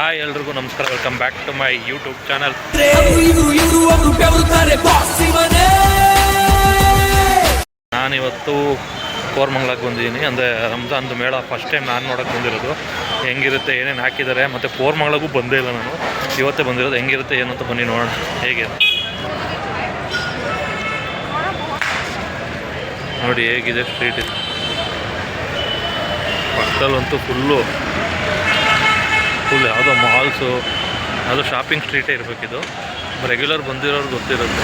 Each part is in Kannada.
ಹಾಯ್ ಎಲ್ರಿಗೂ ನಮಸ್ಕಾರ, welcome back to my YouTube channel. ನಾನಿವತ್ತು ಕೋರಮಂಗಲಕ್ಕೆ ಬಂದಿದ್ದೀನಿ. ಅಂದರೆ ರಂಜಾನ್ದು ಮೇಳ ಫಸ್ಟ್ ಟೈಮ್ ನಾನು ನೋಡೋಕ್ಕೆ ಬಂದಿರೋದು. ಹೆಂಗಿರುತ್ತೆ, ಏನೇನು ಹಾಕಿದ್ದಾರೆ, ಮತ್ತು ಕೋರಮಂಗಲಕ್ಕೂ ಬಂದೇ ಇಲ್ಲ ನಾನು, ಇವತ್ತೇ ಬಂದಿರೋದು. ಹೆಂಗಿರುತ್ತೆ ಏನಂತ ಬನ್ನಿ ನೋಡೋಣ ಹೇಗೆ. ನೋಡಿ ಹೇಗಿದೆ ಸ್ಟ್ರೀಟ್ ಇದು. ಪಕ್ಕದಲ್ಲಂತೂ ಫುಲ್ ಯಾವುದೋ ಮಾಲ್ಸು, ಯಾವುದೋ ಶಾಪಿಂಗ್ ಸ್ಟ್ರೀಟೇ ಇರಬೇಕಿದು. ರೆಗ್ಯುಲರ್ ಬಂದಿರೋರು ಗೊತ್ತಿರುತ್ತೆ.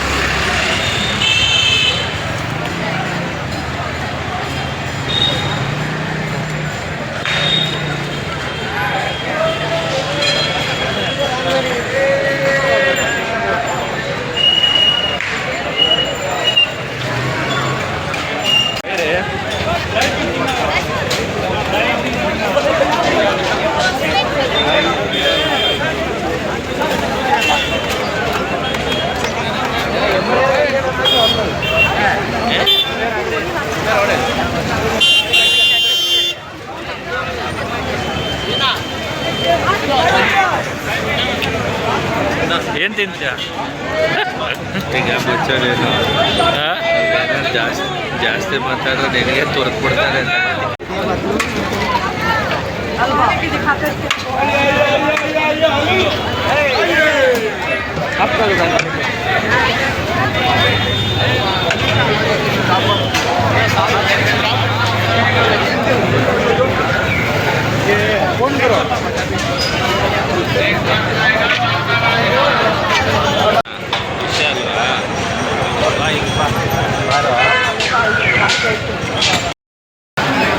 ಏನು ತಿಂತೀಯ ಈಗ ಬಚ್ಚೋದೇನು ಜಾಸ್ತಿ ಮಾತಾಡೋ ನಿನಗೆ ತೊರೆದು ಬಿಡ್ತಾರೆ ಅಂತ.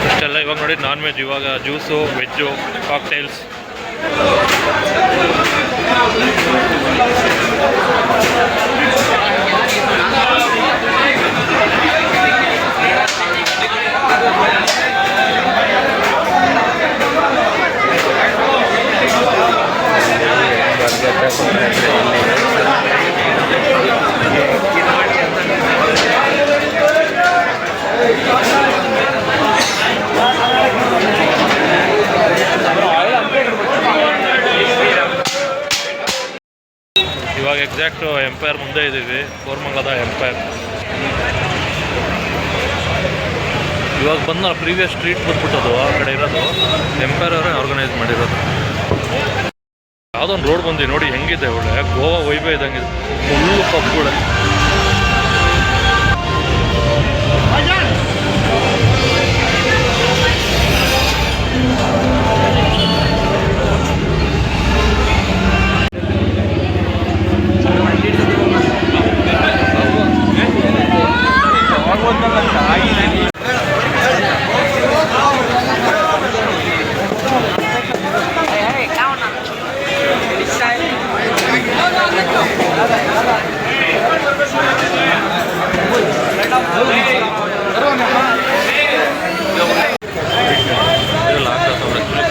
ಇಷ್ಟೆಲ್ಲ ಇವಾಗ ನೋಡಿ ನಾನ್ ವೆಜ್, ಇವಾಗ ಜ್ಯೂಸು, ವೆಜ್ಜು, ಕಾಕ್ಟೈಲ್ಸ್. ಇವಾಗ ಎಕ್ಸಾಕ್ಟ್ ಎಂಪೈರ್ ಮುಂದೆ ಇದ್ದೀವಿ, ಕೋರಮಂಗಲದ ಎಂಪೈರ್. ಇವಾಗ ಬಂದ ಪ್ರೀವಿಯಸ್ ಸ್ಟ್ರೀಟ್ ಬಂದ್ಬಿಟ್ಟದು, ಆ ಕಡೆ ಇರೋದು ಎಂಪೈರ್ ಅವರೇ ಆರ್ಗನೈಸ್ ಮಾಡಿರೋದು. ಯಾವುದೋ ಒಂದು ರೋಡ್ ಬಂದು ನೋಡಿ ಹೆಂಗಿದೆ, ಒಳ್ಳೆ ಗೋವಾ ವೈಬೇ ಇದ್ದಂಗಿದೆ, ಫುಲ್ಲು ಪಬ್ಗಳೇ.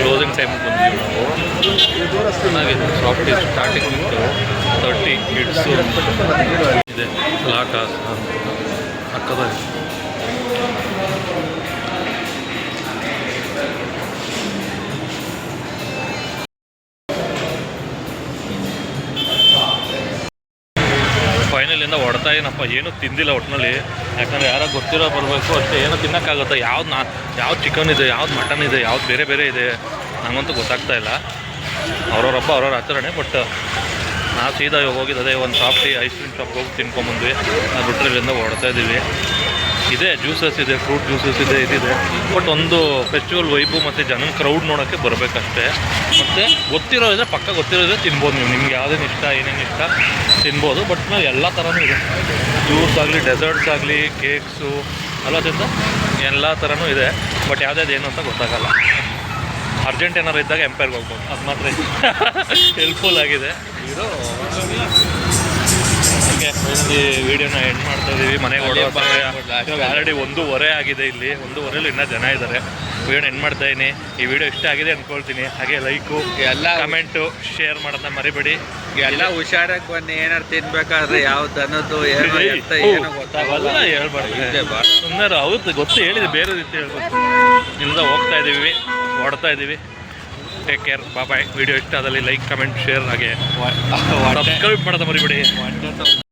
ಕ್ಲೋಸಿಂಗ್ ಟೈಮಿಗೆ ಬಂದ್ವಿ ನಾವು. ಚೆನ್ನಾಗಿದೆ ಪ್ರಾಪರ್ಟಿ. ಸ್ಟಾರ್ಟಿಂಗ್ 30 ಕಿಡ್ಸು ಇದೆ, ಲಾಕಾಸ್ ಪಕ್ಕದಲ್ಲಿ. ಫೈನಲಿಂದ ಹೊಡ್ತಾ ಏನಪ್ಪ, ಏನೂ ತಿಂದಿಲ್ಲ ಒಟ್ಟಿನಲ್ಲಿ. ಯಾಕಂದರೆ ಯಾರೋ ಗೊತ್ತಿರೋ ಬರಬೇಕು ಅಷ್ಟೇ. ಏನೋ ತಿನ್ನೋಕ್ಕಾಗುತ್ತೆ, ಯಾವ್ದು ಚಿಕನ್ ಇದೆ, ಯಾವ್ದು ಮಟನ್ ಇದೆ, ಯಾವ್ದು ಬೇರೆ ಬೇರೆ ಇದೆ, ನನಗಂತೂ ಗೊತ್ತಾಗ್ತಾ ಇಲ್ಲ. ಅವ್ರವ್ರ ಹಬ್ಬ ಅವ್ರವ್ರ ಆಚರಣೆ. ಬಟ್ ನಾವು ಸೀದಾ ಹೋಗಿದ್ದೆ ಒಂದು ಶಾಪ್, ಐಸ್ ಕ್ರೀಮ್ ಶಾಪ್ಗೆ ಹೋಗಿ ತಿನ್ಕೊಂಬಂದ್ವಿ. ನಾವು ಬಿಟ್ಟರೆಲ್ಲಿಂದ ಹೊಡ್ತಾ ಇದ್ದೀವಿ. ಇದೆ ಜ್ಯೂಸಸ್ ಇದೆ, ಫ್ರೂಟ್ ಜ್ಯೂಸಸ್ ಇದೆ, ಇದಿದೆ. ಬಟ್ ಒಂದು ಫೆಸ್ಟಿವಲ್ ವೈಬು ಮತ್ತು ಜನ ಕ್ರೌಡ್ ನೋಡೋಕ್ಕೆ ಬರಬೇಕಷ್ಟೇ. ಮತ್ತು ಗೊತ್ತಿರೋದ್ರೆ ಪಕ್ಕ ಗೊತ್ತಿರೋದ್ರೆ ತಿನ್ಬೋದು ನೀವು. ನಿಮ್ಗೆ ಯಾವುದೇನು ಇಷ್ಟ, ಏನೇನು ಇಷ್ಟ ತಿನ್ಬೋದು. ಬಟ್ ನಾವು ಎಲ್ಲ ಥರನೂ ಇದೆ, ಜ್ಯೂಸ್ ಆಗಲಿ, ಡೆಸರ್ಟ್ಸ್ ಆಗಲಿ, ಕೇಕ್ಸು ಅಲ್ಲದಿಂದ ಎಲ್ಲ ಥರನೂ ಇದೆ. ಬಟ್ ಯಾವುದ್ಯಾವ್ದು ಏನು ಅಂತ ಗೊತ್ತಾಗಲ್ಲ. ಅರ್ಜೆಂಟ್ ಏನಾರು ಇದ್ದಾಗ ಎಂಪೈರ್ಗೆ ಹೋಗ್ಬೋದು, ಅದು ಮಾತ್ರ ಹೆಲ್ಪ್ಫುಲ್ ಆಗಿದೆ ಇದು. ಓಕೆ, ಈ ವಿಡಿಯೋನ ಎಂಡ್ ಮಾಡ್ತಾ ಇದ್ದೀವಿ. ಮನೆಗೆ ಹೊಡೋವಾಗ ಇವಾಗ ಆಲ್ರೆಡಿ 1:15 ಆಗಿದೆ. ಇಲ್ಲಿ 1:15 ಇನ್ನೂ ಜನ ಇದ್ದಾರೆ. ವಿಡಿಯೋನ ಎಂಡ್ ಮಾಡ್ತಾ ಇದ್ದೀನಿ. ಈ ವಿಡಿಯೋ ಇಷ್ಟ ಆಗಿದೆ ಅಂದ್ಕೊಳ್ತೀನಿ. ಹಾಗೆ ಲೈಕು, ಎಲ್ಲ ಕಮೆಂಟು, ಶೇರ್ ಮಾಡೋದನ್ನ ಮರಿಬೇಡಿ. ಎಲ್ಲ ಹುಷಾರಾಗಿ ಬನ್ನಿ. ಏನಾರು ತಿನ್ಬೇಕಾದ್ರೆ ಯಾವ ದನದ್ದು ಏನೋ ಗೊತ್ತಾಗಲ್ಲ, ಹೇಳ್ಬಾರ್ದು ಸುಮ್ಮನೆ. ಹೌದು ಗೊತ್ತು, ಹೇಳಿದೆ, ಬೇರೆ ರೀತಿ ಹೇಳ್ಬೇಕು. ಇಲ್ಲಿಂದ ಹೋಗ್ತಾ ಇದ್ದೀವಿ, ಹೊಡ್ತಾ ಇದ್ದೀವಿ. Take care bye. ವಿಡಿಯೋ ಇಷ್ಟ ಆದಲ್ಲಿ ಲೈಕ್ ಕಮೆಂಟ್ ಶೇರ್ ಹಾಗೆ ಹೊಟ್ಟೆ ಸಬ್ಸ್ಕ್ರೈಬ್ ಮಾಡೋದು ಮರಿಬೇಡಿ. ಹೊಟ್ಟೆ